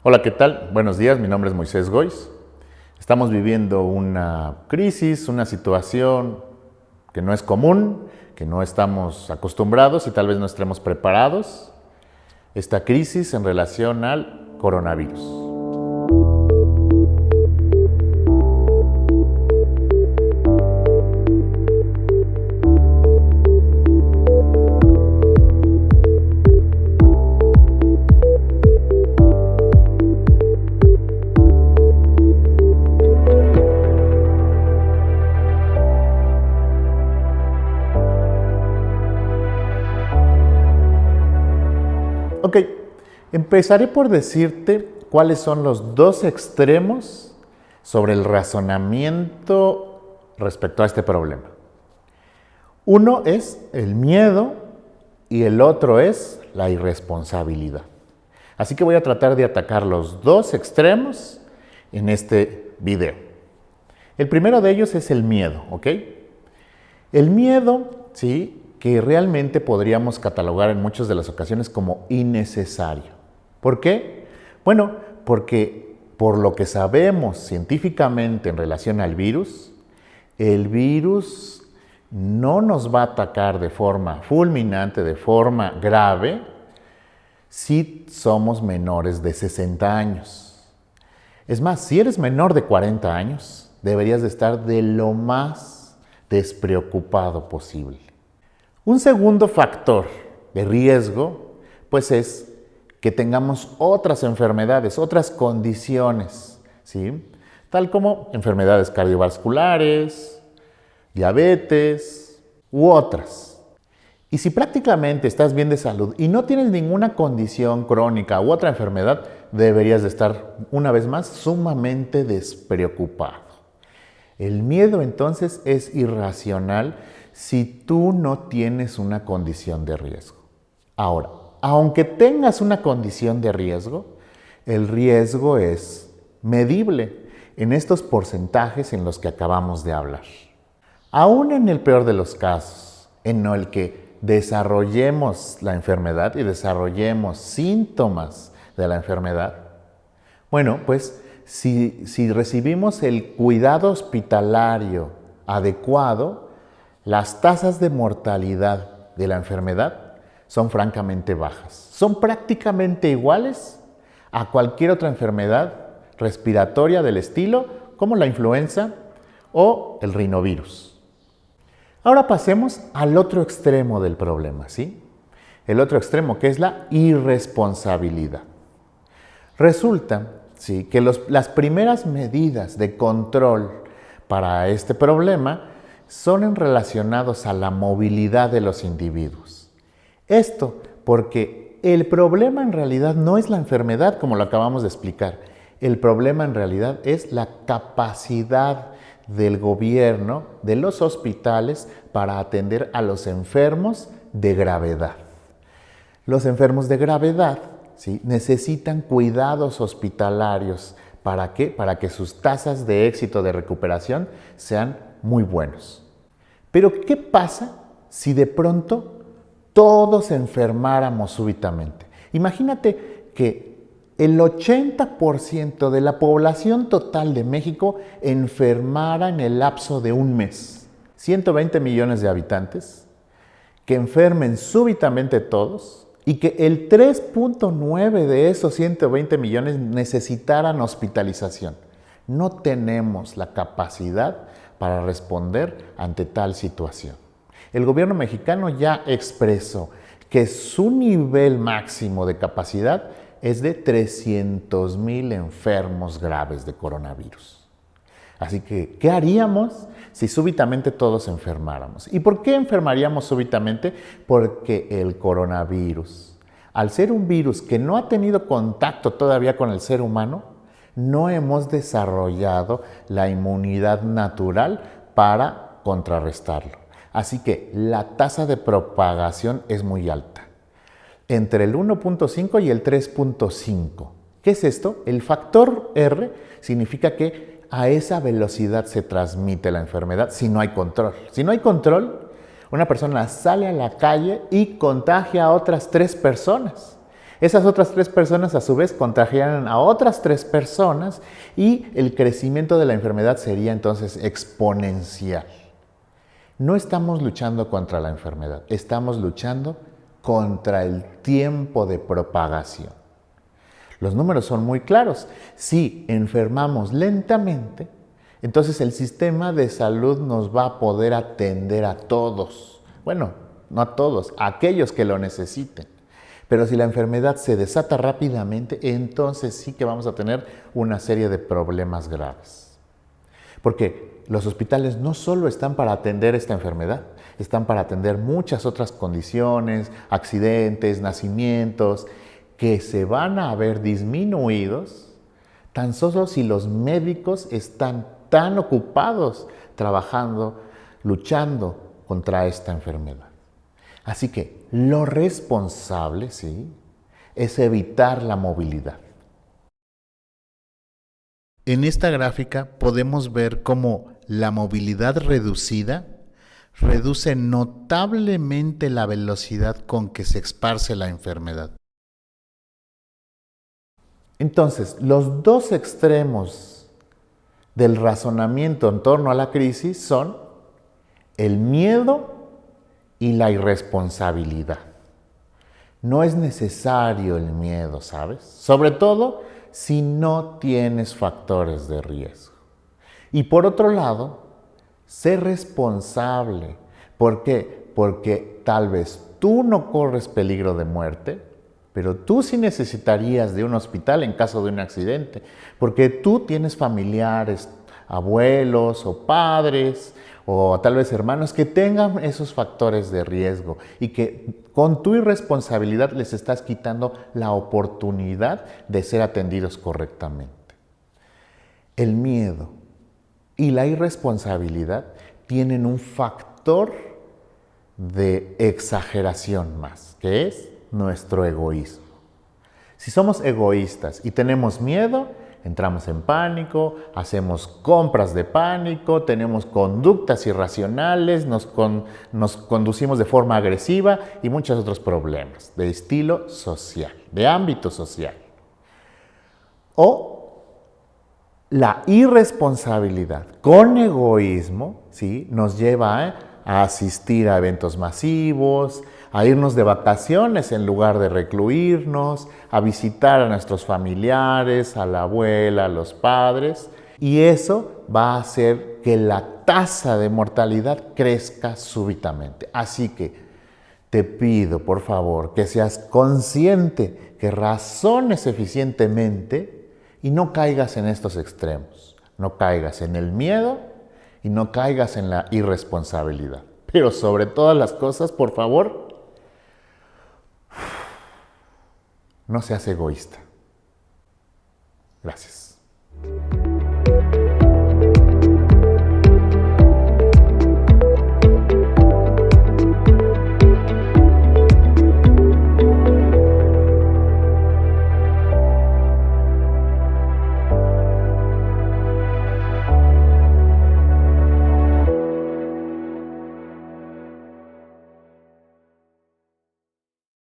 Hola, ¿qué tal? Buenos días, mi nombre es Moisés Goiz. Estamos viviendo una crisis, una situación que no es común, que no estamos acostumbrados y tal vez no estemos preparados. Esta crisis en relación al coronavirus. Ok, empezaré por decirte cuáles son los dos extremos sobre el razonamiento respecto a este problema. Uno es el miedo y el otro es la irresponsabilidad. Así que voy a tratar de atacar los dos extremos en este video. El primero de ellos es el miedo, ¿ok? El miedo, ¿sí?, que realmente podríamos catalogar en muchas de las ocasiones como innecesario. ¿Por qué? Bueno, porque por lo que sabemos científicamente en relación al virus, el virus no nos va a atacar de forma fulminante, de forma grave, si somos menores de 60 años. Es más, si eres menor de 40 años, deberías de estar de lo más despreocupado posible. Un segundo factor de riesgo, pues es que tengamos otras enfermedades, otras condiciones, ¿sí?, tal como enfermedades cardiovasculares, diabetes u otras. Y si prácticamente estás bien de salud y no tienes ninguna condición crónica u otra enfermedad, deberías de estar, una vez más, sumamente despreocupado. El miedo entonces es irracional si tú no tienes una condición de riesgo. Ahora, aunque tengas una condición de riesgo, el riesgo es medible en estos porcentajes en los que acabamos de hablar. Aún en el peor de los casos, en el que desarrollemos la enfermedad y desarrollemos síntomas de la enfermedad, bueno, pues si recibimos el cuidado hospitalario adecuado, las tasas de mortalidad de la enfermedad son francamente bajas. Son prácticamente iguales a cualquier otra enfermedad respiratoria del estilo, como la influenza o el rinovirus. Ahora pasemos al otro extremo del problema, ¿sí? El otro extremo, que es la irresponsabilidad. Resulta, sí, que las primeras medidas de control para este problema son relacionados a la movilidad de los individuos. Esto porque el problema en realidad no es la enfermedad, como lo acabamos de explicar. El problema en realidad es la capacidad del gobierno, de los hospitales, para atender a los enfermos de gravedad. Los enfermos de gravedad, ¿sí?, necesitan cuidados hospitalarios. ¿Para qué? Para que sus tasas de éxito de recuperación sean muy buenos. Pero ¿qué pasa si de pronto todos enfermáramos súbitamente? Imagínate que el 80% de la población total de México enfermara en el lapso de un mes. 120 millones de habitantes, que enfermen súbitamente todos y que el 3.9 de esos 120 millones necesitaran hospitalización. No tenemos la capacidad para responder ante tal situación. El gobierno mexicano ya expresó que su nivel máximo de capacidad es de 300,000 enfermos graves de coronavirus. Así que, ¿qué haríamos si súbitamente todos enfermáramos? ¿Y por qué enfermaríamos súbitamente? Porque el coronavirus, al ser un virus que no ha tenido contacto todavía con el ser humano, no hemos desarrollado la inmunidad natural para contrarrestarlo. Así que la tasa de propagación es muy alta, entre el 1.5 y el 3.5. ¿Qué es esto? El factor R significa que a esa velocidad se transmite la enfermedad si no hay control. Si no hay control, una persona sale a la calle y contagia a otras 3 personas. Esas otras 3 personas a su vez contagiarían a otras 3 personas y el crecimiento de la enfermedad sería entonces exponencial. No estamos luchando contra la enfermedad, estamos luchando contra el tiempo de propagación. Los números son muy claros. Si enfermamos lentamente, entonces el sistema de salud nos va a poder atender a todos. Bueno, no a todos, a aquellos que lo necesiten. Pero si la enfermedad se desata rápidamente, entonces sí que vamos a tener una serie de problemas graves. Porque los hospitales no solo están para atender esta enfermedad, están para atender muchas otras condiciones, accidentes, nacimientos, que se van a ver disminuidos tan solo si los médicos están tan ocupados trabajando, luchando contra esta enfermedad. Así que lo responsable, sí, es evitar la movilidad. En esta gráfica podemos ver cómo la movilidad reducida reduce notablemente la velocidad con que se esparce la enfermedad. Entonces, los dos extremos del razonamiento en torno a la crisis son el miedo y la irresponsabilidad. No es necesario el miedo, ¿sabes? Sobre todo si no tienes factores de riesgo. Y por otro lado, ser responsable. ¿Por qué? Porque tal vez tú no corres peligro de muerte, pero tú sí necesitarías de un hospital en caso de un accidente, porque tú tienes familiares, abuelos o padres, o tal vez hermanos que tengan esos factores de riesgo y que con tu irresponsabilidad les estás quitando la oportunidad de ser atendidos correctamente. El miedo y la irresponsabilidad tienen un factor de exageración más, que es nuestro egoísmo. Si somos egoístas y tenemos miedo, entramos en pánico, hacemos compras de pánico, tenemos conductas irracionales, nos conducimos de forma agresiva y muchos otros problemas de estilo social, de ámbito social. O la irresponsabilidad con egoísmo, ¿sí?, nos lleva a asistir a eventos masivos, a irnos de vacaciones en lugar de recluirnos, a visitar a nuestros familiares, a la abuela, a los padres, y eso va a hacer que la tasa de mortalidad crezca súbitamente. Así que te pido, por favor, que seas consciente, que razones eficientemente y no caigas en estos extremos. No caigas en el miedo y no caigas en la irresponsabilidad. Pero sobre todas las cosas, por favor, no seas egoísta. Gracias.